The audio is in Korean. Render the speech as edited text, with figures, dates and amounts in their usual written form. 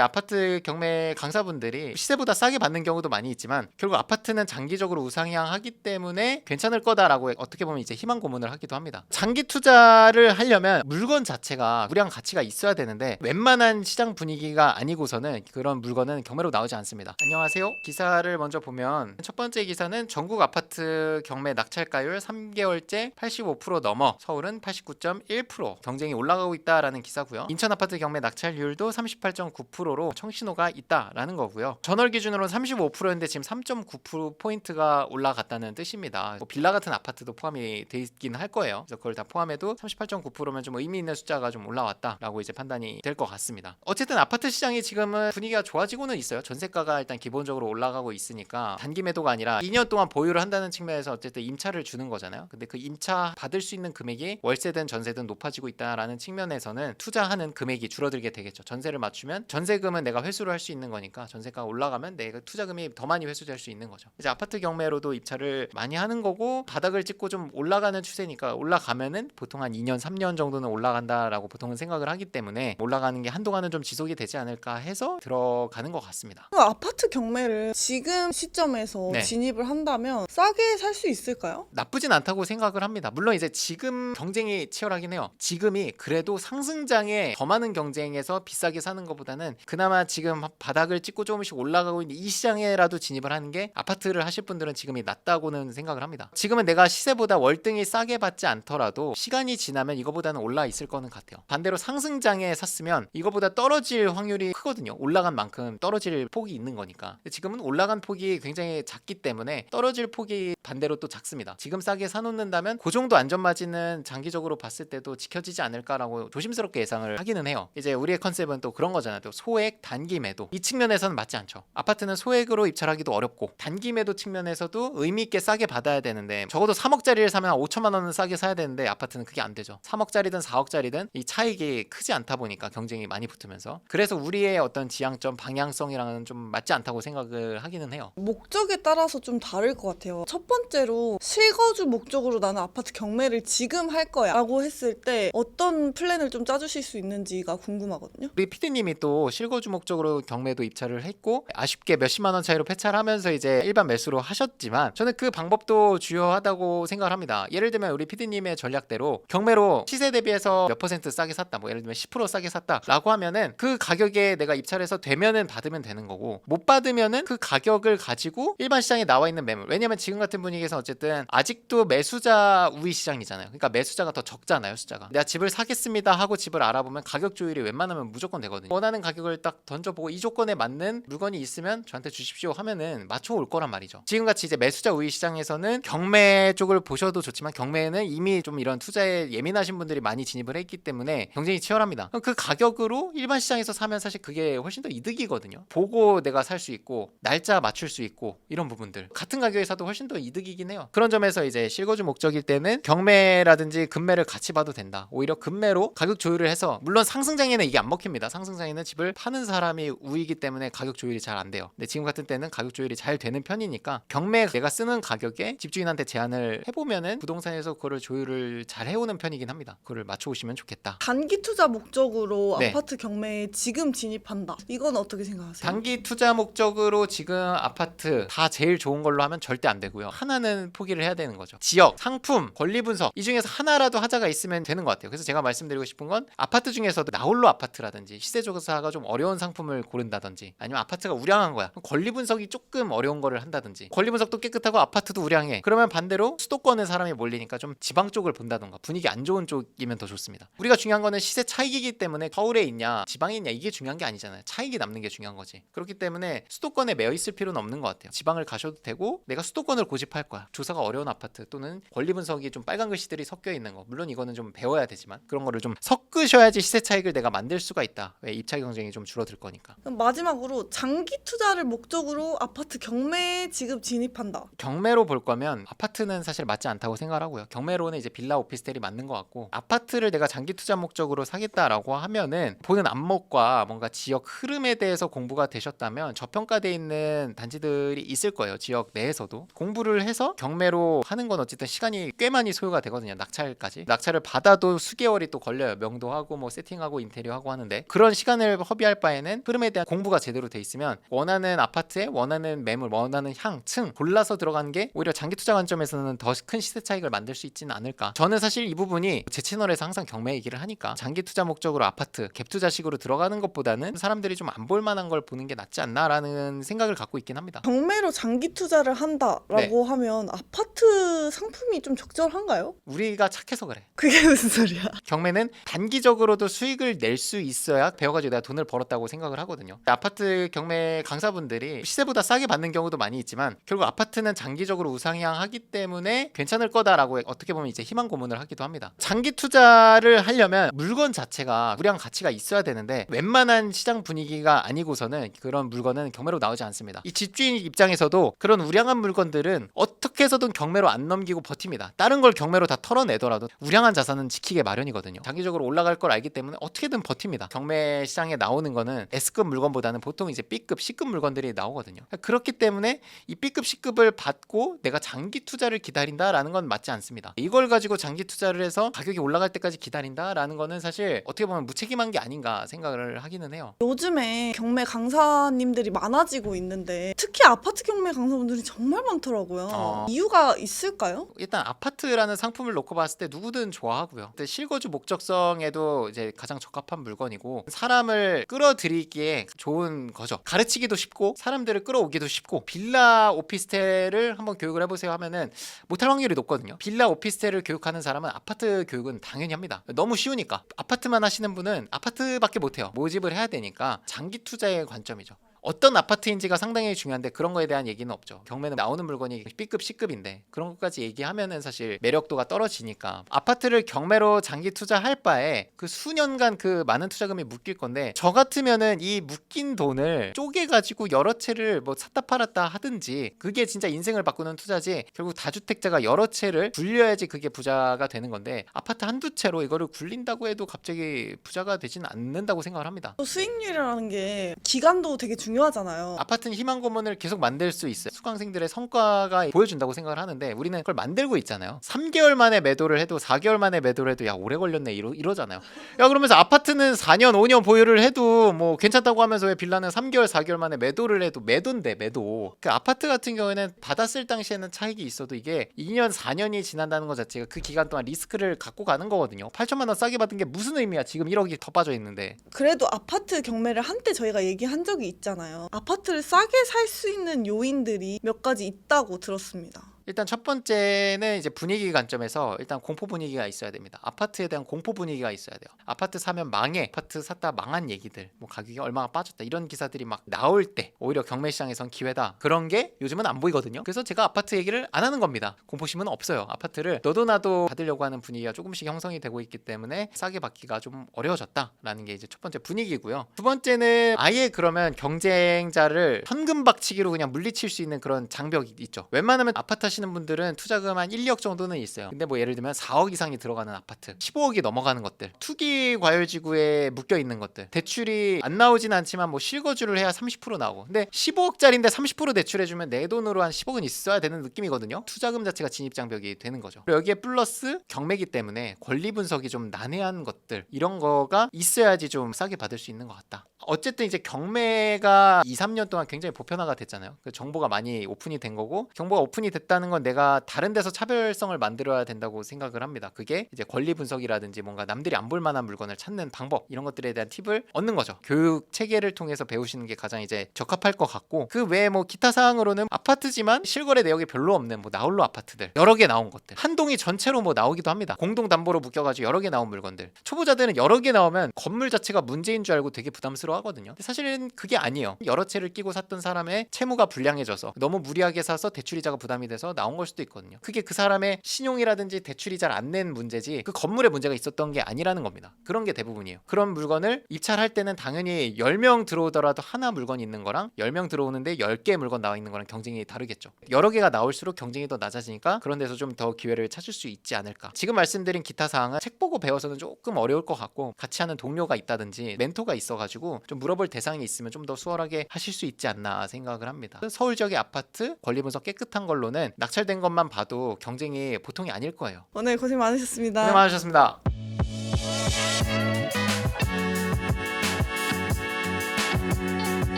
아파트 경매 강사분들이 시세보다 싸게 받는 경우도 많이 있지만 결국 아파트는 장기적으로 우상향하기 때문에 괜찮을 거다라고 어떻게 보면 이제 희망 고문을 하기도 합니다. 장기 투자를 하려면 물건 자체가 우량 가치가 있어야 되는데 웬만한 시장 분위기가 아니고서는 그런 물건은 경매로 나오지 않습니다. 안녕하세요. 기사를 먼저 보면 첫 번째 기사는 전국 아파트 경매 낙찰가율 3개월째 85% 넘어 서울은 89.1% 경쟁이 올라가고 있다라는 기사고요. 인천 아파트 경매 낙찰률도 38.9%로 청신호가 있다라는 거고요. 전월 기준으로는 35%인데 지금 3.9%포인트가 올라갔다는 뜻입니다. 뭐 빌라 같은 아파트도 포함이 돼 있긴 할 거예요. 그래서 그걸 다 포함해도 38.9%면 좀 의미 있는 숫자가 좀 올라왔다라고 이제 판단이 될 것 같습니다. 어쨌든 아파트 시장이 지금은 분위기가 좋아지고는 있어요. 전세가가 일단 기본적으로 올라가고 있으니까 단기 매도가 아니라 2년 동안 보유를 한다는 측면에서 어쨌든 임차를 주는 거잖아요. 근데 그 임차 받을 수 있는 금액이 월세든 전세든 높아지고 있다라는 측면에서는 투자하는 금액이 줄어들게 되겠죠. 전세를 맞추면 전세금은 내가 회수를 할 수 있는 거니까 전세가가 올라가면 내가 투자금이 더 많이 회수될 수 있는 거죠. 이제 아파트 경매로도 입찰을 많이 하는 거고 바닥을 찍고 좀 올라가는 추세니까 올라가면은 보통 한 2년 3년 정도는 올라간다라고 보통은 생각을 하기 때문에 올라가는 게 한동안은 좀 지속이 되지 않을까 해서 들어가는 것 같습니다. 아파트 경매를 지금 시점에서 네. 진입을 한다면 싸게 살 수 있을까요? 나쁘진 않다고 생각을 합니다. 물론 이제 지금 경쟁이 치열하긴 해요. 지금이 그래도 상승장에 더 많은 경쟁에서 비싸게 사는 것보다는 그나마 지금 바닥을 찍고 조금씩 올라가고 있는 이 시장에라도 진입을 하는 게 아파트를 하실 분들은 지금이 낫다고는 생각을 합니다. 지금은 내가 시세보다 월등히 싸게 받지 않더라도 시간이 지나면 이거보다는 올라 있을 거는 같아요. 반대로 상승장에 샀으면 이거보다 떨어질 확률이 크거든요. 올라간 만큼 떨어질 폭이 있는 거니까. 지금은 올라간 폭이 굉장히 작기 때문에 떨어질 폭이 반대로 또 작습니다. 지금 싸게 사놓는다면 그 정도 안전마진은 장기적으로 봤을 때도 지켜지지 않을까라고 조심스럽게 예상을 하기는 해요. 이제 우리의 컨셉은 또 그런 거잖아요. 또 소액 단기 매도. 이 측면에서는 맞지 않죠. 아파트는 소액으로 입찰하기도 어렵고 단기 매도 측면에서도 의미 있게 싸게 받아야 되는데 적어도 3억짜리를 사면 5천만 원은 싸게 사야 되는데 아파트는 그게 안 되죠. 3억짜리든 4억짜리든 이 차익이 크지 않다 보니까 경쟁이 많이 붙으면서 그래서 우리의 어떤 지향점 방향성이랑은 좀 맞지 않다고 생각을 하기는 해요. 목적에 따라서 좀 다를 것 같아요. 첫 번째로 실거주 목적으로 나는 아파트 경매를 지금 할 거야 라고 했을 때 어떤 플랜을 좀 짜주실 수 있는지가 궁금하거든요. 우리 PD님이 또 실거주 목적으로 경매도 입찰을 했고 아쉽게 몇십만 원 차이로 폐차를 하면서 이제 일반 매수로 하셨지만 저는 그 방법도 주요하다고 생각을 합니다. 예를 들면 우리 PD님의 전략대로 경매로 시세 대비해서 몇 퍼센트 싸게 샀다, 뭐 예를 들면 10% 싸게 샀다라고 하면은 그 가격에 내가 입찰해서 되면은 받으면 되는 거고 못 받으면은 그 가격을 가지고 일반 시장에 나와 있는 매물, 왜냐면 지금 같은 분위기에서 어쨌든 아직도 매수자 우위 시장이잖아요. 그러니까 매수자가 더 적잖아요, 숫자가. 내가 집을 사겠습니다 하고 집을 알아보면 가격 조율이 웬만하면 무조건 되거든요. 원하는 가격을 딱 던져보고 이 조건에 맞는 물건이 있으면 저한테 주십시오 하면은 맞춰올 거란 말이죠. 지금같이 이제 매수자 우위 시장에서는 경매 쪽을 보셔도 좋지만 경매는 이미 좀 이런 투자에 예민하신 분들이 많이 진입을 했기 때문에 경쟁이 치열합니다. 그 가격으로 일반 시장에서 사면 사실 그게 훨씬 더 이득이거든요. 보고 내가 살 수 있고 날짜 맞출 수 있고 이런 부분들 같은 가격에 사도 훨씬 더 이득이긴 해요. 그런 점에서 이제 실거주 목적일 때는 경매라든지 금매를 같이 봐도 된다. 오히려 금매로 가격 조율을 해서 물론 상승장에는 이게 안 먹힙니다. 상승장에는 집을 파는 사람이 우위이기 때문에 가격 조율이 잘 안 돼요. 근데 지금 같은 때는 가격 조율이 잘 되는 편이니까 경매 내가 쓰는 가격에 집주인한테 제안을 해보면은 부동산에서 그거를 조율을 잘 해오는 편이긴 합니다. 그거를 맞춰오시면 좋겠다. 단기 투자 목적으로 네. 아파트 경매에 지금 진입한다. 이건 어떻게 생각하세요? 단기 투자 목적으로 지금 아파트 다 제일 좋은 걸로 하면 절대 안 되고요. 하나는 포기를 해야 되는 거죠. 지역, 상품, 권리 분석 이 중에서 하나라도 하자가 있으면 되는 것 같아요. 그래서 제가 말씀드리고 싶은 건 아파트 중에서도 나홀로 아파트라든지 시세조사가 좀 어려운 상품을 고른다든지 아니면 아파트가 우량한 거야. 권리 분석이 조금 어려운 거를 한다든지 권리 분석도 깨끗하고 아파트도 우량해. 그러면 반대로 수도권에 사람이 몰리니까 좀 지방 쪽을 본다던가 분위기 안 좋은 쪽이면 더 좋습니다. 우리가 중요한 거는 시세 차익이기 때문에 서울에 있냐 지방에 있냐 이게 중요한 게 아니잖아요. 차익이 남는 게 중요한 거지. 그렇기 때문에 수도권에 매여 있을 필요는 없는 것 같아요. 지방을 가셔도 되고 내가 수도권을 고집할 거야. 조사가 어려운 아파트 또는 권리 분석이 좀 빨간 글씨들이 섞여 있는 거. 물론 이거는 좀 배워야 되지만 그런 거를 좀 섞으셔야지 시세 차익을 내가 만들 수가 있다. 왜 입찰 경쟁이 좀 줄어들 거니까. 그럼 마지막으로 장기 투자를 목적으로 아파트 경매에 지금 진입한다. 경매로 볼 거면 아파트는 사실 맞지 않다고 생각을 하고요. 경매로는 이제 빌라 오피스텔이 맞는 것 같고 아파트를 내가 장기 투자 목적으로 사겠다라고 하면은 보는 안목과 뭔가 지역 흐름에 대해서 공부가 되셨다면 저평가돼 있는 단지들이 있을 거예요. 지역 내에서도 공부를 해서 경매로 하는 건 어쨌든 시간이 꽤 많이 소요가 되거든요. 낙찰까지. 낙찰을 받아도 수개월이 또 걸려요. 명도하고 뭐 세팅하고 인테리어하고 하는데 그런 시간을 허비할 투기할 바에는 흐름에 대한 공부가 제대로 돼 있으면 원하는 아파트에 원하는 매물, 원하는 향, 층 골라서 들어가는 게 오히려 장기 투자 관점에서는 더 큰 시세 차익을 만들 수 있지는 않을까. 저는 사실 이 부분이 제 채널에서 항상 경매 얘기를 하니까 장기 투자 목적으로 아파트 갭 투자식으로 들어가는 것보다는 사람들이 좀 안 볼 만한 걸 보는 게 낫지 않나라는 생각을 갖고 있긴 합니다. 경매로 장기 투자를 한다라고 하면 아파트 상품이 좀 적절한가요? 우리가 착해서 그래. 그게 무슨 소리야? 경매는 단기적으로도 수익을 낼 수 있어야 배워가지고 내가 돈을 벌었다고 생각을 하거든요. 아파트 경매 강사분들이 시세보다 싸게 받는 경우도 많이 있지만 결국 아파트는 장기적으로 우상향하기 때문에 괜찮을 거다라고 어떻게 보면 이제 희망 고문을 하기도 합니다. 장기 투자를 하려면 물건 자체가 우량 가치가 있어야 되는데 웬만한 시장 분위기가 아니고서는 그런 물건은 경매로 나오지 않습니다. 이 집주인 입장에서도 그런 우량한 물건들은 어떻게 해서든 경매로 안 넘기고 버팁니다. 다른 걸 경매로 다 털어내더라도 우량한 자산은 지키게 마련이거든요. 장기적으로 올라갈 걸 알기 때문에 어떻게든 버팁니다. 경매 시장에 나오는 거는 S급 물건보다는 보통 이제 B급, C급 물건들이 나오거든요. 그렇기 때문에 이 B급, C급을 받고 내가 장기 투자를 기다린다라는 건 맞지 않습니다. 이걸 가지고 장기 투자를 해서 가격이 올라갈 때까지 기다린다라는 거는 사실 어떻게 보면 무책임한 게 아닌가 생각을 하기는 해요. 요즘에 경매 강사님들이 많아지고 있는데 특히 아파트 경매 강사분들이 정말 많더라고요. 이유가 있을까요? 일단 아파트라는 상품을 놓고 봤을 때 누구든 좋아하고요. 근데 실거주 목적성에도 이제 가장 적합한 물건이고 사람을 끌어들이기에 좋은 거죠. 가르치기도 쉽고 사람들을 끌어오기도 쉽고 빌라 오피스텔을 한번 교육을 해보세요 하면은 못할 확률이 높거든요. 빌라 오피스텔을 교육하는 사람은 아파트 교육은 당연히 합니다. 너무 쉬우니까. 아파트만 하시는 분은 아파트밖에 못해요. 모집을 해야 되니까 장기 투자의 관점이죠. 어떤 아파트인지가 상당히 중요한데 그런 거에 대한 얘기는 없죠. 경매는 나오는 물건이 B급, C급인데 그런 것까지 얘기하면은 사실 매력도가 떨어지니까 아파트를 경매로 장기 투자할 바에 그 수년간 그 많은 투자금이 묶일 건데 저 같으면은 이 묶인 돈을 쪼개가지고 여러 채를 뭐 샀다 팔았다 하든지 그게 진짜 인생을 바꾸는 투자지 결국 다주택자가 여러 채를 굴려야지 그게 부자가 되는 건데 아파트 한두 채로 이거를 굴린다고 해도 갑자기 부자가 되진 않는다고 생각을 합니다. 또 수익률이라는 게 기간도 되게 중요하잖아요. 아파트는 희망 고문을 계속 만들 수 있어요. 수강생들의 성과가 보여준다고 생각을 하는데 우리는 그걸 만들고 있잖아요. 3개월 만에 매도를 해도 4개월 만에 매도를 해도 야 오래 걸렸네 이러잖아요. 야 그러면서 아파트는 4년 5년 보유를 해도 뭐 괜찮다고 하면서 왜 빌라는 3개월 4개월 만에 매도를 해도 매도인데 매도. 그 아파트 같은 경우에는 받았을 당시에는 차익이 있어도 이게 2년 4년이 지난다는 것 자체가 그 기간 동안 리스크를 갖고 가는 거거든요. 8천만 원 싸게 받은 게 무슨 의미야. 지금 1억이 더 빠져 있는데. 그래도 아파트 경매를 한때 저희가 얘기한 적이 있잖아요. 아파트를 싸게 살 수 있는 요인들이 몇 가지 있다고 들었습니다. 일단 첫 번째는 이제 분위기 관점에서 일단 공포 분위기가 있어야 됩니다. 아파트에 대한 공포 분위기가 있어야 돼요. 아파트 사면 망해, 아파트 샀다 망한 얘기들, 뭐 가격이 얼마나 빠졌다 이런 기사들이 막 나올 때 오히려 경매 시장에선 기회다. 그런 게 요즘은 안 보이거든요. 그래서 제가 아파트 얘기를 안 하는 겁니다. 공포심은 없어요. 아파트를 너도 나도 받으려고 하는 분위기가 조금씩 형성이 되고 있기 때문에 싸게 받기가 좀 어려워졌다라는 게 이제 첫 번째 분위기고요. 두 번째는 아예 그러면 경쟁자를 현금박치기로 그냥 물리칠 수 있는 그런 장벽이 있죠. 웬만하면 아파트 하시는 분들은 투자금 한 1, 2억 정도는 있어요. 근데 뭐 예를 들면 4억 이상이 들어가는 아파트, 15억이 넘어가는 것들, 투기 과열지구에 묶여 있는 것들, 대출이 안 나오진 않지만 뭐 실거주를 해야 30% 나오고, 근데 15억짜리인데 30% 대출해주면 내 돈으로 한 10억은 있어야 되는 느낌이거든요. 투자금 자체가 진입장벽이 되는 거죠. 그리고 여기에 플러스 경매기 때문에 권리 분석이 좀 난해한 것들, 이런 거가 있어야지 좀 싸게 받을 수 있는 것 같다. 어쨌든 이제 경매가 2, 3년 동안 굉장히 보편화가 됐잖아요. 그 정보가 많이 오픈이 된 거고, 정보가 오픈이 됐다는 건 내가 다른 데서 차별성을 만들어야 된다고 생각을 합니다. 그게 이제 권리 분석이라든지 뭔가 남들이 안 볼 만한 물건을 찾는 방법, 이런 것들에 대한 팁을 얻는 거죠. 교육 체계를 통해서 배우시는 게 가장 이제 적합할 것 같고, 그 외에 뭐 기타 사항으로는 아파트지만 실거래 내역이 별로 없는 뭐 나홀로 아파트들 여러 개 나온 것들, 한 동이 전체로 뭐 나오기도 합니다. 공동 담보로 묶여가지고 여러 개 나온 물건들. 초보자들은 여러 개 나오면 건물 자체가 문제인 줄 알고 되게 부담스러워 하거든요. 근데 사실은 그게 아니에요. 여러 채를 끼고 샀던 사람의 채무가 불량해져서 너무 무리하게 사서 대출이자가 부담이 돼서 나온 걸 수도 있거든요. 그게 그 사람의 신용이라든지 대출이 잘 안 낸 문제지 그 건물에 문제가 있었던 게 아니라는 겁니다. 그런 게 대부분이에요. 그런 물건을 입찰할 때는 당연히 10명 들어오더라도 하나 물건이 있는 거랑 10명 들어오는데 10개 물건 나와 있는 거랑 경쟁이 다르겠죠. 여러 개가 나올수록 경쟁이 더 낮아지니까 그런 데서 좀 더 기회를 찾을 수 있지 않을까. 지금 말씀드린 기타 사항은 책 보고 배워서는 조금 어려울 것 같고, 같이 하는 동료가 있다든지 멘토가 있어가지고 좀 물어볼 대상이 있으면 좀 더 수월하게 하실 수 있지 않나 생각을 합니다. 서울 지역의 아파트 권리 분석 깨끗한 걸로는 낙찰된 것만 봐도 경쟁이 보통이 아닐 거예요. 오늘 고생 많으셨습니다. 고생 많으셨습니다.